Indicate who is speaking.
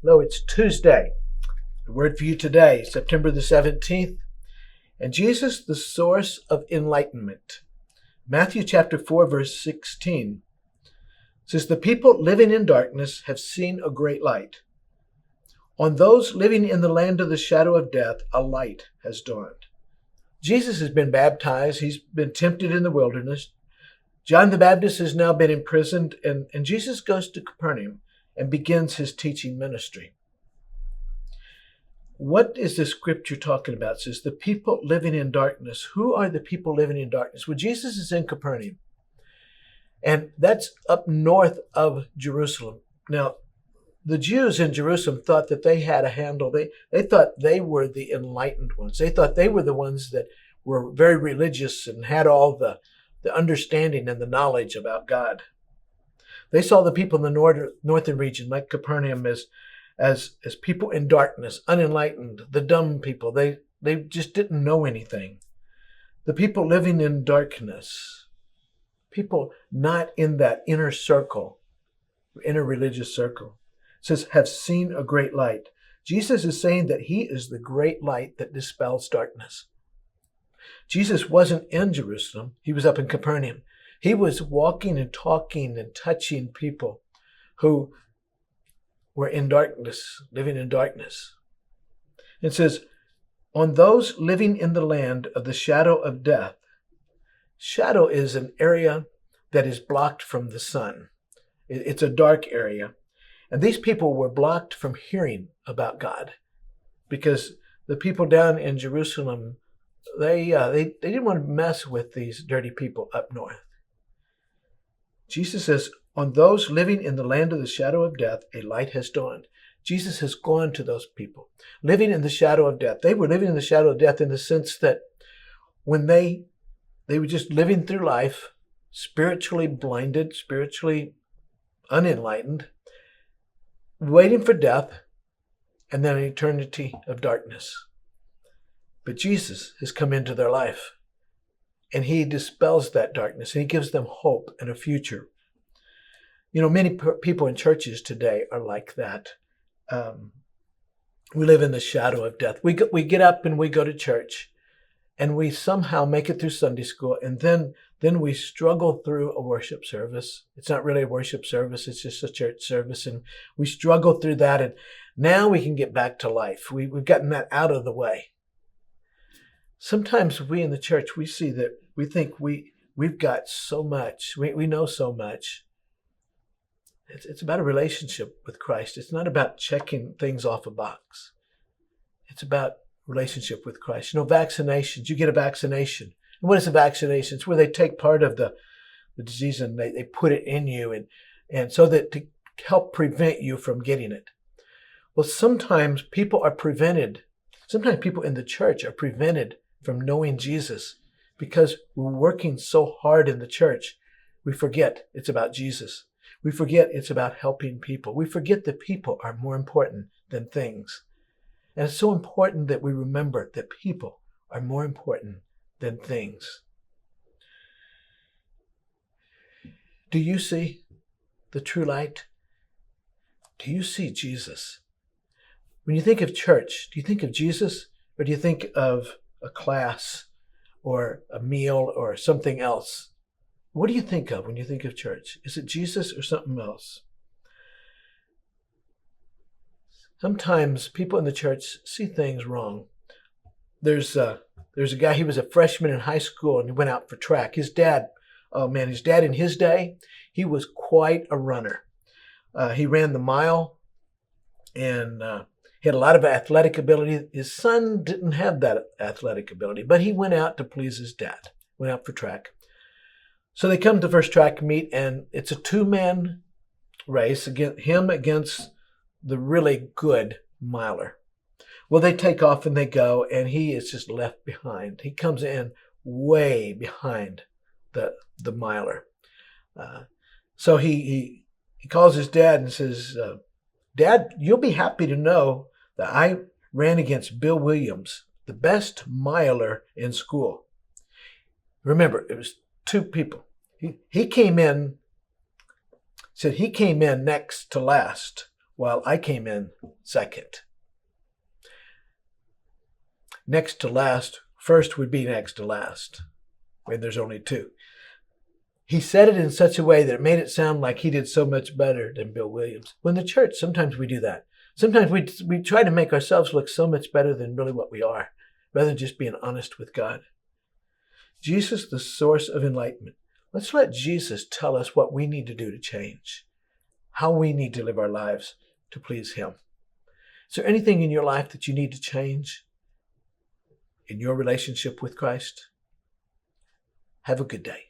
Speaker 1: Hello, it's Tuesday. The word for you today, September the 17th. And Jesus, the source of enlightenment. Matthew chapter 4, verse 16 says, "The people living in darkness have seen a great light. On those living in the land of the shadow of death, a light has dawned." Jesus has been baptized. He's been tempted in the wilderness. John the Baptist has now been imprisoned, and Jesus goes to Capernaum and begins his teaching ministry. What is the scripture talking about? It says, the people living in darkness. Who are the people living in darkness? Well, Jesus is in Capernaum, and that's up north of Jerusalem. Now, the Jews in Jerusalem thought that they had a handle. They thought they were the enlightened ones. They thought they were the ones that were very religious and had all the understanding and the knowledge about God. They saw the people in the northern region, like Capernaum, as people in darkness, unenlightened, the dumb people. They just didn't know anything. The people living in darkness, people not in that inner circle, inner religious circle, it says, have seen a great light. Jesus is saying that he is the great light that dispels darkness. Jesus wasn't in Jerusalem. He was up in Capernaum. He was walking and talking and touching people who were in darkness, living in darkness. It says, on those living in the land of the shadow of death. Shadow is an area that is blocked from the sun. It's a dark area. And these people were blocked from hearing about God because the people down in Jerusalem, they didn't want to mess with these dirty people up north. Jesus says, on those living in the land of the shadow of death, a light has dawned. Jesus has gone to those people living in the shadow of death. They were living in the shadow of death in the sense that when they were just living through life, spiritually blinded, spiritually unenlightened, waiting for death and then an eternity of darkness. But Jesus has come into their life, and he dispels that darkness, and he gives them hope and a future. You know, many people in churches today are like that. We live in the shadow of death. We get up and we go to church, and we somehow make it through Sunday school, and then we struggle through a worship service. It's not really a worship service, it's just a church service, and we struggle through that, and now we can get back to life. We've gotten that out of the way. Sometimes we in the church, we see that we think we've got so much, we know so much. It's about a relationship with Christ. It's not about checking things off a box. It's about relationship with Christ. You know, vaccinations, you get a vaccination. And what is a vaccination? It's where they take part of the disease and they put it in you and so that to help prevent you from getting it. Well, sometimes people in the church are prevented from knowing Jesus because we're working so hard in the church. We forget it's about Jesus. We forget it's about helping people. We forget that people are more important than things. And it's so important that we remember that people are more important than things. Do you see the true light? Do you see Jesus? When you think of church, do you think of Jesus, or do you think of a class or a meal or something else? What do you think of when you think of church? Is it Jesus or something else? Sometimes people in the church see things wrong. There's a guy, he was a freshman in high school and he went out for track. His dad in his day, he was quite a runner. He ran the mile and he had a lot of athletic ability. His son didn't have that athletic ability, but he went out to please his dad, went out for track. So they come to the first track meet, and it's a two-man race, against the really good miler. Well, they take off and they go, and he is just left behind. He comes in way behind the miler. So he calls his dad and says, Dad, you'll be happy to know that I ran against Bill Williams, the best miler in school. Remember, it was two people. He came in next to last. while I came in second. Next to last, first would be next to last, when there's only two. He said it in such a way that it made it sound like he did so much better than Bill Williams. When the church, sometimes we do that. Sometimes we try to make ourselves look so much better than really what we are, rather than just being honest with God. Jesus, the source of enlightenment. Let's let Jesus tell us what we need to do to change, how we need to live our lives to please him. Is there anything in your life that you need to change in your relationship with Christ? Have a good day.